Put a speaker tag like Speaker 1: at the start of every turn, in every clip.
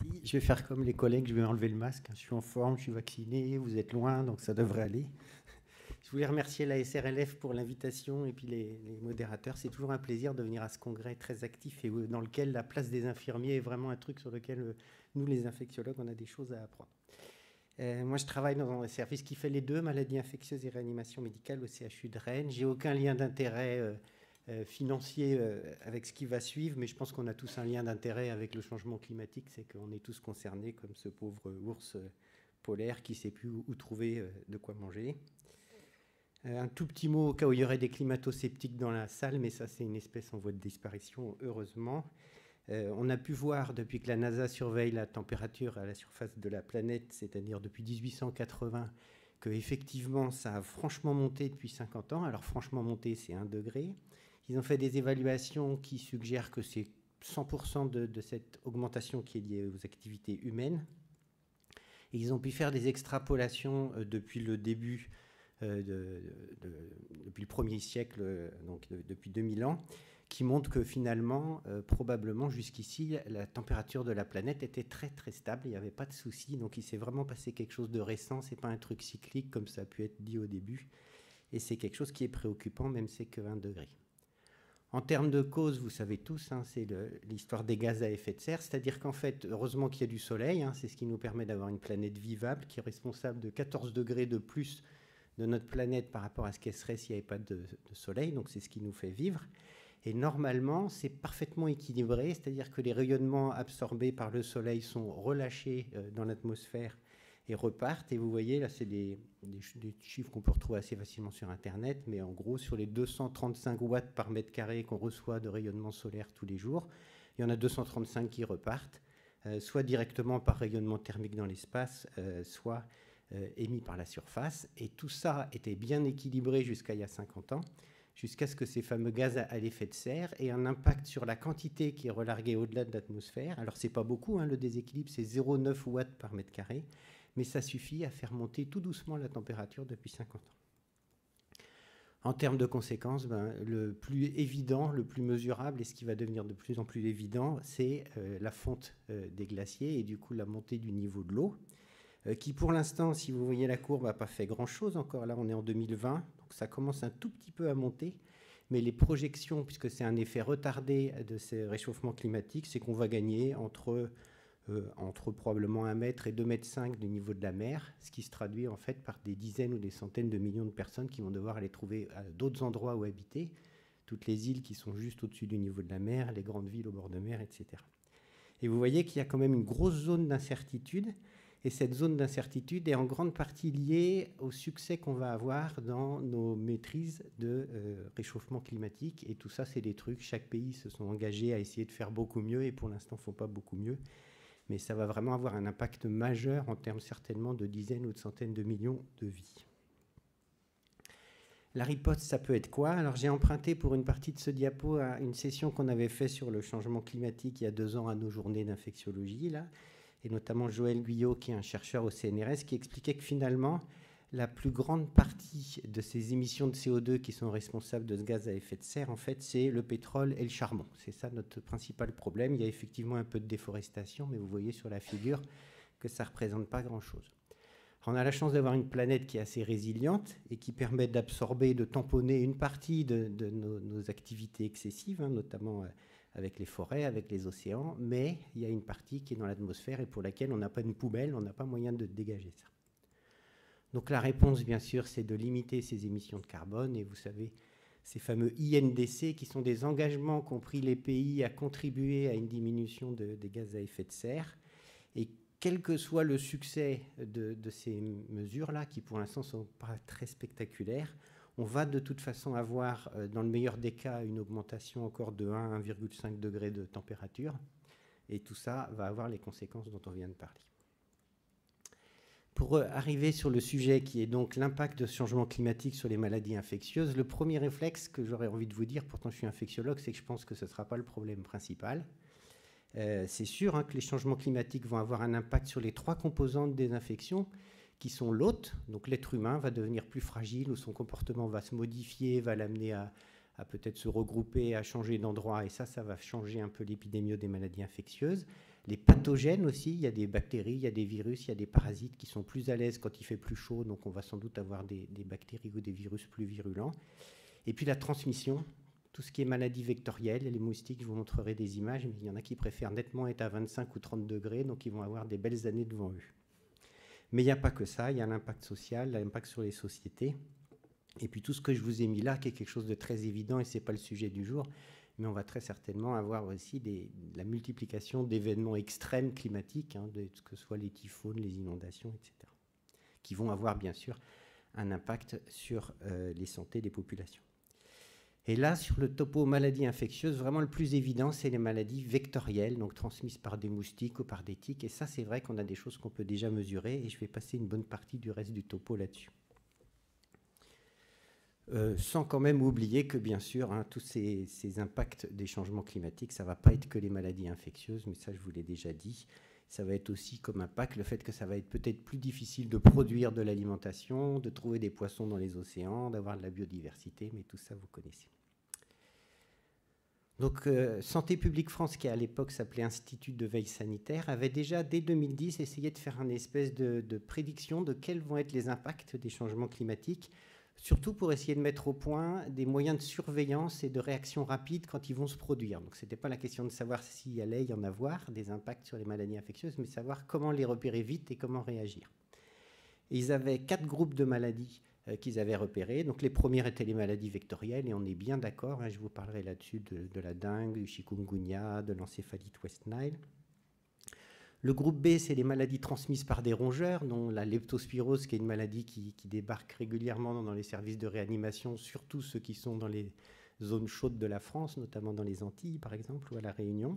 Speaker 1: Merci. Je vais faire comme les collègues, je vais enlever le masque. Je suis en forme, je suis vacciné, vous êtes loin, donc ça devrait aller. Je voulais remercier la SRLF pour l'invitation et puis les modérateurs. C'est toujours un plaisir de venir à ce congrès très actif et dans lequel la place des infirmiers est vraiment un truc sur lequel nous, les infectiologues, on a des choses à apprendre. Moi, je travaille dans un service qui fait les deux, maladies infectieuses et réanimation médicale au CHU de Rennes. J'ai aucun lien d'intérêt financier avec ce qui va suivre, mais je pense qu'on a tous un lien d'intérêt avec le changement climatique, c'est qu'on est tous concernés, comme ce pauvre ours polaire qui ne sait plus où trouver de quoi manger. Un tout petit mot au cas où il y aurait des climato-sceptiques dans la salle, mais ça c'est une espèce en voie de disparition, heureusement. On a pu voir depuis que la NASA surveille la température à la surface de la planète, c'est-à-dire depuis 1880, que effectivement ça a franchement monté depuis 50 ans. Alors franchement monté, c'est 1 degré. Ils ont fait des évaluations qui suggèrent que c'est 100% de cette augmentation qui est liée aux activités humaines. Et ils ont pu faire des extrapolations depuis le début, depuis le 1er siècle, donc depuis 2000 ans, qui montrent que finalement, probablement jusqu'ici, la température de la planète était très très stable, il n'y avait pas de souci, donc il s'est vraiment passé quelque chose de récent, c'est pas un truc cyclique comme ça a pu être dit au début, et c'est quelque chose qui est préoccupant, même si c'est que 1 degré. En termes de cause, vous savez tous, hein, c'est l'histoire des gaz à effet de serre, c'est-à-dire qu'en fait, heureusement qu'il y a du soleil, hein, c'est ce qui nous permet d'avoir une planète vivable, qui est responsable de 14 degrés de plus de notre planète par rapport à ce qu'elle serait s'il n'y avait pas de soleil, donc c'est ce qui nous fait vivre. Et normalement, c'est parfaitement équilibré, c'est-à-dire que les rayonnements absorbés par le soleil sont relâchés dans l'atmosphère et repartent. Et vous voyez, là, c'est des chiffres qu'on peut retrouver assez facilement sur Internet, mais en gros, sur les 235 watts par mètre carré qu'on reçoit de rayonnement solaire tous les jours, il y en a 235 qui repartent, soit directement par rayonnement thermique dans l'espace, soit émis par la surface. Et tout ça était bien équilibré jusqu'à il y a 50 ans, jusqu'à ce que ces fameux gaz à l'effet de serre aient un impact sur la quantité qui est relarguée au-delà de l'atmosphère. Alors, c'est pas beaucoup, hein, le déséquilibre, c'est 0,9 watts par mètre carré, mais ça suffit à faire monter tout doucement la température depuis 50 ans. En termes de conséquences, le plus évident, le plus mesurable, et ce qui va devenir de plus en plus évident, c'est la fonte des glaciers et du coup la montée du niveau de l'eau, qui pour l'instant, si vous voyez la courbe, n'a pas fait grand-chose encore. Là, on est en 2020, donc ça commence un tout petit peu à monter, mais les projections, puisque c'est un effet retardé de ces réchauffements climatiques, c'est qu'on va gagner entre probablement 1 mètre et 2,5 mètres du niveau de la mer, ce qui se traduit en fait par des dizaines ou des centaines de millions de personnes qui vont devoir aller trouver d'autres endroits où habiter, toutes les îles qui sont juste au-dessus du niveau de la mer, les grandes villes au bord de mer, etc. Et vous voyez qu'il y a quand même une grosse zone d'incertitude, et cette zone d'incertitude est en grande partie liée au succès qu'on va avoir dans nos maîtrises de réchauffement climatique, et tout ça, c'est des trucs, chaque pays se sont engagés à essayer de faire beaucoup mieux, et pour l'instant, ne font pas beaucoup mieux. Mais ça va vraiment avoir un impact majeur en termes certainement de dizaines ou de centaines de millions de vies. La riposte, ça peut être quoi? Alors j'ai emprunté pour une partie de ce diapo à une session qu'on avait fait sur le changement climatique il y a 2 ans à nos journées d'infectiologie, là, et notamment Joël Guyot, qui est un chercheur au CNRS, qui expliquait que finalement, la plus grande partie de ces émissions de CO2 qui sont responsables de ce gaz à effet de serre, en fait, c'est le pétrole et le charbon. C'est ça notre principal problème. Il y a effectivement un peu de déforestation, mais vous voyez sur la figure que ça ne représente pas grand-chose. On a la chance d'avoir une planète qui est assez résiliente et qui permet d'absorber, de tamponner une partie de nos activités excessives, hein, notamment avec les forêts, avec les océans, mais il y a une partie qui est dans l'atmosphère et pour laquelle on n'a pas une poubelle, on n'a pas moyen de dégager ça. Donc la réponse, bien sûr, c'est de limiter ces émissions de carbone. Et vous savez, ces fameux INDC, qui sont des engagements qu'ont pris les pays à contribuer à une diminution des gaz à effet de serre. Et quel que soit le succès de ces mesures-là, qui pour l'instant ne sont pas très spectaculaires, on va de toute façon avoir, dans le meilleur des cas, une augmentation encore de 1 à 1,5 degré de température. Et tout ça va avoir les conséquences dont on vient de parler. Pour arriver sur le sujet qui est donc l'impact de ce changement climatique sur les maladies infectieuses, le premier réflexe que j'aurais envie de vous dire, pourtant je suis infectiologue, c'est que je pense que ce ne sera pas le problème principal. C'est sûr, hein, que les changements climatiques vont avoir un impact sur les 3 composantes des infections, qui sont l'hôte, donc l'être humain va devenir plus fragile, ou son comportement va se modifier, va l'amener à peut-être se regrouper, à changer d'endroit, et ça va changer un peu l'épidémie des maladies infectieuses. Les pathogènes aussi, il y a des bactéries, il y a des virus, il y a des parasites qui sont plus à l'aise quand il fait plus chaud, donc on va sans doute avoir des bactéries ou des virus plus virulents. Et puis la transmission, tout ce qui est maladie vectorielle, les moustiques, je vous montrerai des images, mais il y en a qui préfèrent nettement être à 25 ou 30 degrés, donc ils vont avoir des belles années devant eux. Mais il n'y a pas que ça, il y a l'impact social, l'impact sur les sociétés. Et puis tout ce que je vous ai mis là, qui est quelque chose de très évident, et ce n'est pas le sujet du jour, mais on va très certainement avoir aussi la multiplication d'événements extrêmes climatiques, hein, que ce soit les typhons, les inondations, etc., qui vont avoir bien sûr un impact sur les santé des populations. Et là, sur le topo maladies infectieuses, vraiment le plus évident, c'est les maladies vectorielles, donc transmises par des moustiques ou par des tiques. Et ça, c'est vrai qu'on a des choses qu'on peut déjà mesurer, et je vais passer une bonne partie du reste du topo là-dessus. Sans quand même oublier que, bien sûr, hein, tous ces impacts des changements climatiques, ça ne va pas être que les maladies infectieuses, mais ça, je vous l'ai déjà dit. Ça va être aussi comme impact le fait que ça va être peut-être plus difficile de produire de l'alimentation, de trouver des poissons dans les océans, d'avoir de la biodiversité, mais tout ça, vous connaissez. Donc, Santé publique France, qui à l'époque s'appelait Institut de veille sanitaire, avait déjà, dès 2010, essayé de faire une espèce de prédiction de quels vont être les impacts des changements climatiques, surtout pour essayer de mettre au point des moyens de surveillance et de réaction rapide quand ils vont se produire. Donc, ce n'était pas la question de savoir s'il allait y en avoir des impacts sur les maladies infectieuses, mais savoir comment les repérer vite et comment réagir. Et ils avaient 4 groupes de maladies qu'ils avaient repérés. Donc, les premières étaient les maladies vectorielles, et on est bien d'accord, hein, je vous parlerai là-dessus de la dengue, du chikungunya, de l'encéphalite West Nile. Le groupe B, c'est les maladies transmises par des rongeurs, dont la leptospirose, qui est une maladie qui débarque régulièrement dans les services de réanimation, surtout ceux qui sont dans les zones chaudes de la France, notamment dans les Antilles, par exemple, ou à La Réunion.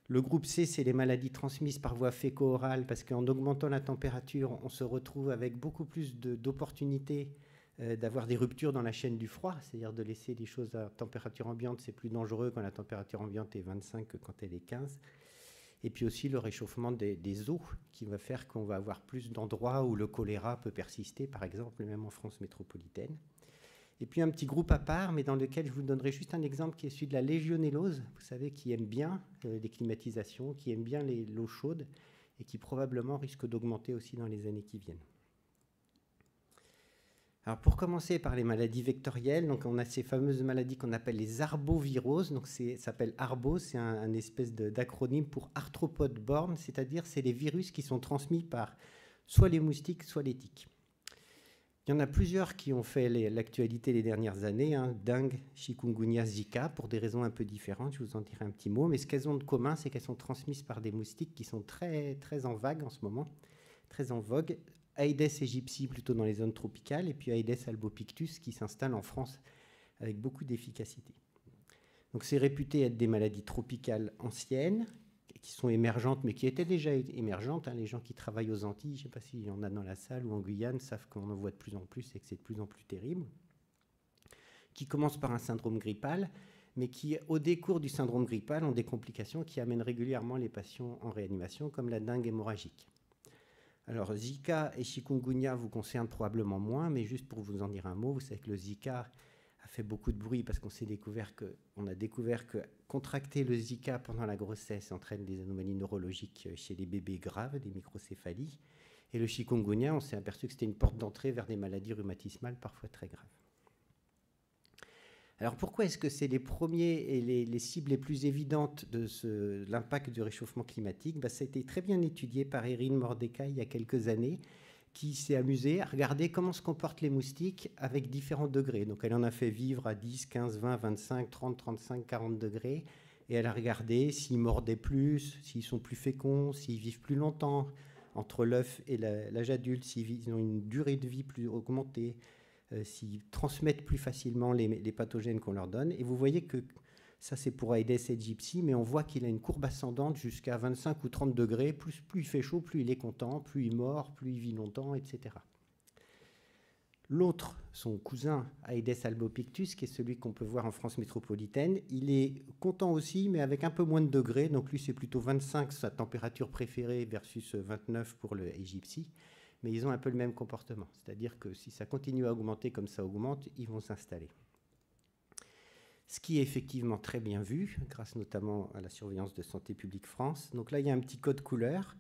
Speaker 1: Le groupe C, c'est les maladies transmises par voie féco-orale, parce qu'en augmentant la température, on se retrouve avec beaucoup plus d'opportunités d'avoir des ruptures dans la chaîne du froid, c'est-à-dire de laisser les choses à température ambiante, c'est plus dangereux quand la température ambiante est 25 que quand elle est 15. Et puis aussi le réchauffement des eaux, qui va faire qu'on va avoir plus d'endroits où le choléra peut persister, par exemple, même en France métropolitaine. Et puis un petit groupe à part, mais dans lequel je vous donnerai juste un exemple qui est celui de la légionellose, vous savez, qui aime bien les climatisations, qui aime bien l'eau chaude, et qui probablement risque d'augmenter aussi dans les années qui viennent. Alors pour commencer par les maladies vectorielles, donc on a ces fameuses maladies qu'on appelle les arboviroses. Donc ça s'appelle arbo, c'est un espèce d'acronyme pour arthropode borne, c'est-à-dire c'est les virus qui sont transmis par soit les moustiques, soit les tiques. Il y en a plusieurs qui ont fait l'actualité les dernières années, hein, dengue, chikungunya, zika, pour des raisons un peu différentes, je vous en dirai un petit mot, mais ce qu'elles ont de commun, c'est qu'elles sont transmises par des moustiques qui sont très, très en vague en ce moment, très en vogue. Aedes aegypti plutôt dans les zones tropicales, et puis Aedes albopictus qui s'installe en France avec beaucoup d'efficacité. Donc c'est réputé être des maladies tropicales anciennes, qui sont émergentes, mais qui étaient déjà émergentes. Hein. Les gens qui travaillent aux Antilles, je ne sais pas s'il y en a dans la salle ou en Guyane, savent qu'on en voit de plus en plus et que c'est de plus en plus terrible. Qui commencent par un syndrome grippal, mais qui, au décours du syndrome grippal, ont des complications qui amènent régulièrement les patients en réanimation, comme la dengue hémorragique. Alors, Zika et chikungunya vous concernent probablement moins, mais juste pour vous en dire un mot, vous savez que le Zika a fait beaucoup de bruit parce qu'on a découvert que contracter le Zika pendant la grossesse entraîne des anomalies neurologiques chez les bébés graves, des microcéphalies. Et le chikungunya, on s'est aperçu que c'était une porte d'entrée vers des maladies rhumatismales parfois très graves. Alors pourquoi est-ce que c'est les premiers et les cibles les plus évidentes de l'impact du réchauffement climatique? Ça a été très bien étudié par Erin Mordecai il y a quelques années, qui s'est amusée à regarder comment se comportent les moustiques avec différents degrés. Donc elle en a fait vivre à 10, 15, 20, 25, 30, 35, 40 degrés, et elle a regardé s'ils mordaient plus, s'ils sont plus féconds, s'ils vivent plus longtemps entre l'œuf et l'âge adulte, s'ils ont une durée de vie plus augmentée, s'ils transmettent plus facilement les pathogènes qu'on leur donne. Et vous voyez que ça, c'est pour Aedes aegypti, mais on voit qu'il a une courbe ascendante jusqu'à 25 ou 30 degrés. Plus il fait chaud, plus il est content, plus il mord, plus il vit longtemps, etc. L'autre, son cousin Aedes albopictus, qui est celui qu'on peut voir en France métropolitaine, il est content aussi, mais avec un peu moins de degrés. Donc lui, c'est plutôt 25, sa température préférée, versus 29 pour le aegypti. Mais ils ont un peu le même comportement. C'est-à-dire que si ça continue à augmenter comme ça augmente, ils vont s'installer. ce qui est effectivement très bien vu, grâce notamment à la surveillance de Santé publique France. Donc là, il y a un petit code couleur.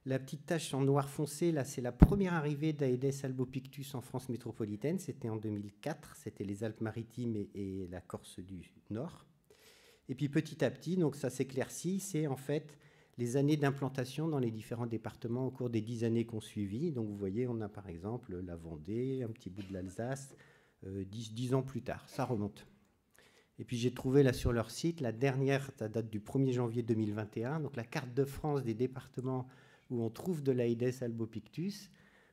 Speaker 1: La petite tache en noir foncé, là, c'est la première arrivée d'Aedes albopictus en France métropolitaine. C'était en 2004. C'était les Alpes-Maritimes et la Corse du Nord. Et puis petit à petit, donc ça s'éclaircit, c'est en fait les années d'implantation dans les différents départements au cours des 10 années qu'on suivit. Donc vous voyez, on a par exemple la Vendée, un petit bout de l'Alsace, 10 ans plus tard. Ça remonte. Et puis j'ai trouvé là sur leur site, la dernière, ça date du 1er janvier 2021, donc la carte de France des départements où on trouve de l'Aedes albopictus.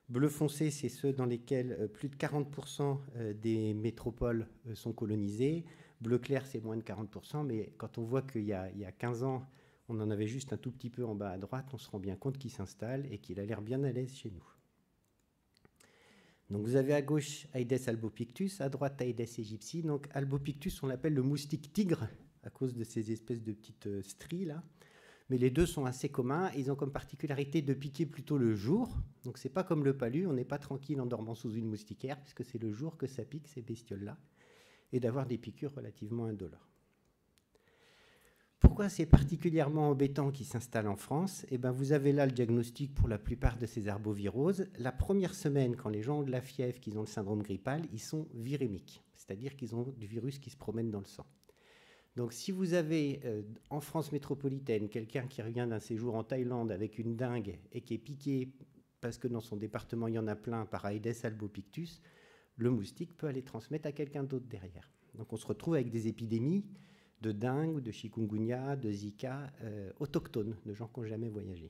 Speaker 1: Bleu foncé, c'est ceux dans lesquels plus de 40% des métropoles sont colonisées. Bleu clair, c'est moins de 40%, mais quand on voit qu'il y a 15 ans, on en avait juste un tout petit peu en bas à droite, on se rend bien compte qu'il s'installe et qu'il a l'air bien à l'aise chez nous. Donc vous avez à gauche Aedes albopictus, à droite Aedes aegypti. Donc albopictus, on l'appelle le moustique tigre à cause de ces espèces de petites stries là. Mais les deux sont assez communs. Ils ont comme particularité de piquer plutôt le jour. Donc c'est pas comme le palu, on n'est pas tranquille en dormant sous une moustiquaire puisque c'est le jour que ça pique ces bestioles-là, et d'avoir des piqûres relativement indolores. Pourquoi c'est particulièrement embêtant qu'ils s'installent en France? Eh bien, vous avez là le diagnostic pour la plupart de ces arboviroses. La première semaine, quand les gens ont de la fièvre, qu'ils ont le syndrome grippal, ils sont virémiques, c'est-à-dire qu'ils ont du virus qui se promène dans le sang. Donc si vous avez en France métropolitaine quelqu'un qui revient d'un séjour en Thaïlande avec une dengue et qui est piqué parce que dans son département il y en a plein par Aedes albopictus, le moustique peut aller transmettre à quelqu'un d'autre derrière. Donc on se retrouve avec des épidémies de dengue, de chikungunya, de Zika, autochtones, de gens qui n'ont jamais voyagé.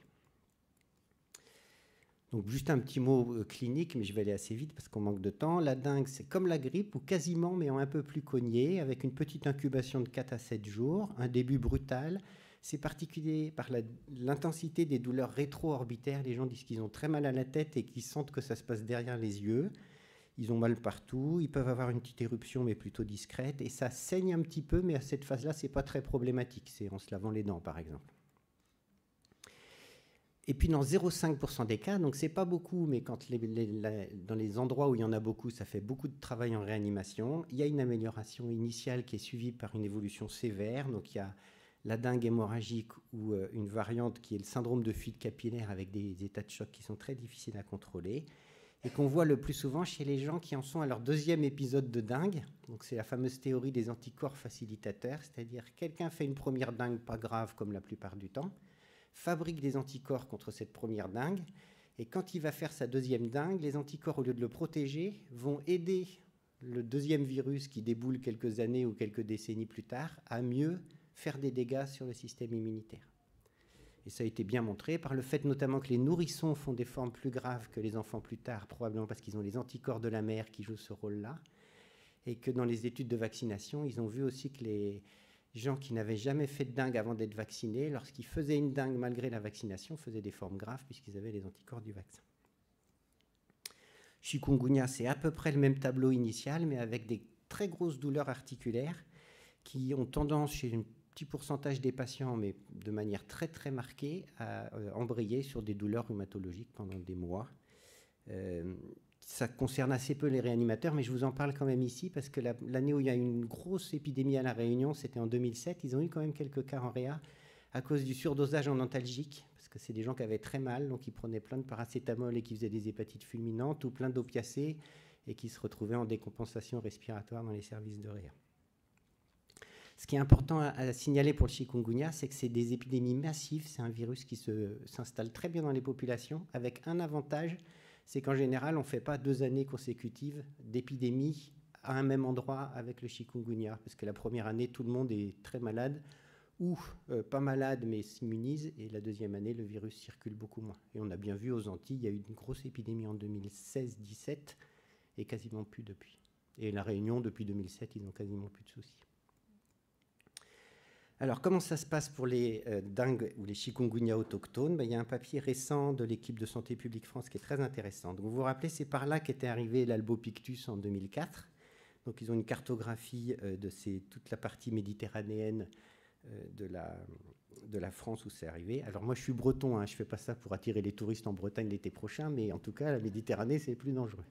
Speaker 1: Donc juste un petit mot clinique, mais je vais aller assez vite parce qu'on manque de temps. La dengue, c'est comme la grippe, ou quasiment, mais en un peu plus cogné, avec une petite incubation de 4 à 7 jours, un début brutal. C'est particulier par l'intensité des douleurs rétro-orbitaires. Les gens disent qu'ils ont très mal à la tête et qu'ils sentent que ça se passe derrière les yeux. Ils ont mal partout, ils peuvent avoir une petite éruption, mais plutôt discrète, et ça saigne un petit peu, mais à cette phase-là, ce n'est pas très problématique. C'est en se lavant les dents, par exemple. Et puis dans 0,5% des cas, donc c'est pas beaucoup, mais quand dans les endroits où il y en a beaucoup, ça fait beaucoup de travail en réanimation. Il y a une amélioration initiale qui est suivie par une évolution sévère. Donc il y a la dengue hémorragique ou une variante qui est le syndrome de fuite capillaire avec des états de choc qui sont très difficiles à contrôler et qu'on voit le plus souvent chez les gens qui en sont à leur deuxième épisode de dengue. Donc c'est la fameuse théorie des anticorps facilitateurs, c'est-à-dire quelqu'un fait une première dengue pas grave comme la plupart du temps, fabrique des anticorps contre cette première dengue, et quand il va faire sa deuxième dengue, les anticorps, au lieu de le protéger, vont aider le deuxième virus qui déboule quelques années ou quelques décennies plus tard à mieux faire des dégâts sur le système immunitaire. Et ça a été bien montré par le fait notamment que les nourrissons font des formes plus graves que les enfants plus tard, probablement parce qu'ils ont les anticorps de la mère qui jouent ce rôle-là, et que dans les études de vaccination, ils ont vu aussi que les gens qui n'avaient jamais fait de dengue avant d'être vaccinés, lorsqu'ils faisaient une dengue malgré la vaccination, faisaient des formes graves puisqu'ils avaient les anticorps du vaccin. Chikungunya, c'est à peu près le même tableau initial, mais avec des très grosses douleurs articulaires qui ont tendance, chez un petit pourcentage des patients, mais de manière très très marquée, à embrayer sur des douleurs rhumatologiques pendant des mois. Ça concerne assez peu les réanimateurs, mais je vous en parle quand même ici, parce que l'année où il y a eu une grosse épidémie à La Réunion, c'était en 2007, ils ont eu quand même quelques cas en réa à cause du surdosage en antalgique, parce que c'est des gens qui avaient très mal, donc ils prenaient plein de paracétamol et qui faisaient des hépatites fulminantes, ou plein d'opiacés, et qui se retrouvaient en décompensation respiratoire dans les services de réa. Ce qui est important à signaler pour le chikungunya, c'est que c'est des épidémies massives, c'est un virus qui s'installe très bien dans les populations, avec un avantage, c'est qu'en général, on ne fait pas 2 années consécutives d'épidémie à un même endroit avec le chikungunya, parce que la première année, tout le monde est très malade, ou pas malade, mais s'immunise, et la deuxième année, le virus circule beaucoup moins. Et on a bien vu aux Antilles, il y a eu une grosse épidémie en 2016-17, et quasiment plus depuis. Et La Réunion, depuis 2007, ils n'ont quasiment plus de soucis. Alors, comment ça se passe pour les dengues ou les chikungunya autochtones? Il y a un papier récent de l'équipe de Santé publique France qui est très intéressant. Donc, vous vous rappelez, c'est par là qu'était arrivé l'albopictus en 2004. Donc, ils ont une cartographie de toute la partie méditerranéenne de la France où c'est arrivé. Alors, moi, je suis breton, hein, je ne fais pas ça pour attirer les touristes en Bretagne l'été prochain, mais en tout cas, la Méditerranée, c'est plus dangereux.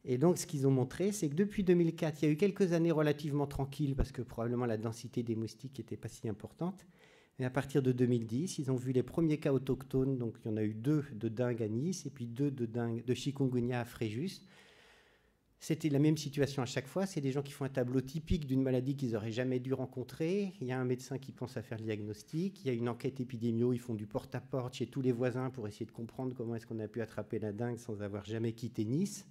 Speaker 1: Et donc, ce qu'ils ont montré, c'est que depuis 2004, il y a eu quelques années relativement tranquilles, parce que probablement la densité des moustiques n'était pas si importante. Mais à partir de 2010, ils ont vu les premiers cas autochtones. Donc, il y en a eu 2 de dengue à Nice, et puis 2 de chikungunya à Fréjus. C'était la même situation à chaque fois. C'est des gens qui font un tableau typique d'une maladie qu'ils n'auraient jamais dû rencontrer. Il y a un médecin qui pense à faire le diagnostic. Il y a une enquête épidémio. Ils font du porte-à-porte chez tous les voisins pour essayer de comprendre comment est-ce qu'on a pu attraper la dengue sans avoir jamais quitté Nice.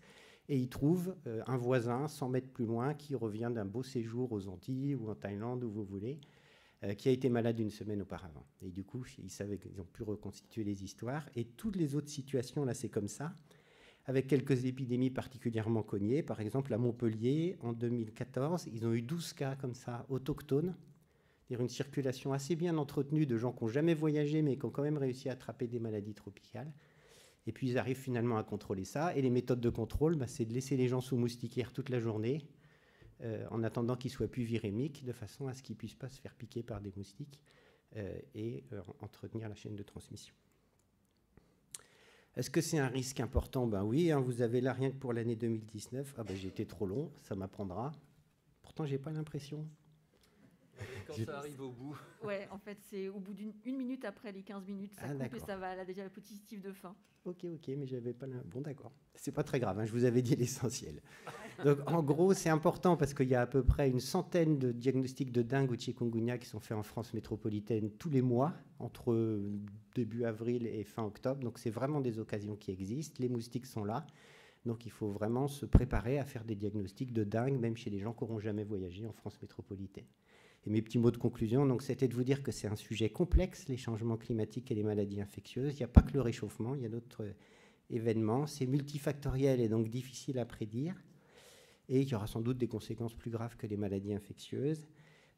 Speaker 1: Et ils trouvent un voisin 100 mètres plus loin qui revient d'un beau séjour aux Antilles ou en Thaïlande, où vous voulez, qui a été malade une semaine auparavant. Et du coup, ils savaient qu'ils ont pu reconstituer les histoires. Et toutes les autres situations, là, c'est comme ça, avec quelques épidémies particulièrement cognées. Par exemple, à Montpellier, en 2014, ils ont eu 12 cas comme ça, autochtones, c'est-à-dire une circulation assez bien entretenue de gens qui n'ont jamais voyagé, mais qui ont quand même réussi à attraper des maladies tropicales. Et puis, ils arrivent finalement à contrôler ça. Et les méthodes de contrôle, c'est de laisser les gens sous moustiquaire toute la journée, en attendant qu'ils soient plus virémiques, de façon à ce qu'ils ne puissent pas se faire piquer par des moustiques et entretenir la chaîne de transmission. Est-ce que c'est un risque important? Ben oui, hein, vous avez là rien que pour l'année 2019. Ah ben j'ai été trop long, ça m'apprendra. Pourtant, j'ai pas l'impression.
Speaker 2: Quand ça arrive au bout.
Speaker 3: Ouais, en fait, c'est au bout d'une minute après les 15 minutes, ça coupe et ça va, elle a déjà le petit positif de fin.
Speaker 1: Ok, mais j'avais pas Bon, d'accord. C'est pas très grave, hein, je vous avais dit l'essentiel. Donc, en gros, c'est important parce qu'il y a à peu près une centaine de diagnostics de dengue ou de chikungunya qui sont faits en France métropolitaine tous les mois, entre début avril et fin octobre. Donc, c'est vraiment des occasions qui existent. Les moustiques sont là. Donc, il faut vraiment se préparer à faire des diagnostics de dengue, même chez les gens qui n'auront jamais voyagé en France métropolitaine. Et mes petits mots de conclusion, donc, c'était de vous dire que c'est un sujet complexe, les changements climatiques et les maladies infectieuses. Il n'y a pas que le réchauffement, il y a d'autres événements. C'est multifactoriel et donc difficile à prédire. Et il y aura sans doute des conséquences plus graves que les maladies infectieuses.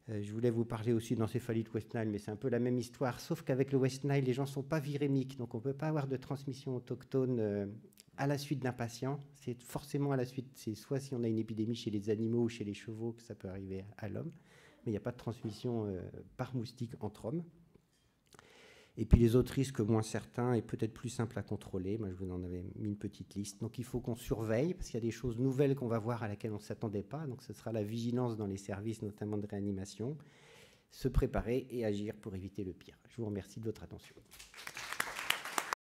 Speaker 1: Je voulais vous parler aussi d'encéphalite West Nile, mais c'est un peu la même histoire, sauf qu'avec le West Nile, les gens ne sont pas virémiques, donc on ne peut pas avoir de transmission autochtone à la suite d'un patient. C'est forcément à la suite, c'est soit si on a une épidémie chez les animaux ou chez les chevaux que ça peut arriver à l'homme, mais il n'y a pas de transmission par moustique entre hommes. Et puis les autres risques moins certains et peut-être plus simples à contrôler. Moi, je vous en avais mis une petite liste. Donc il faut qu'on surveille, parce qu'il y a des choses nouvelles qu'on va voir à laquelle on ne s'attendait pas. Donc ce sera la vigilance dans les services, notamment de réanimation. Se préparer et agir pour éviter le pire. Je vous remercie de votre attention.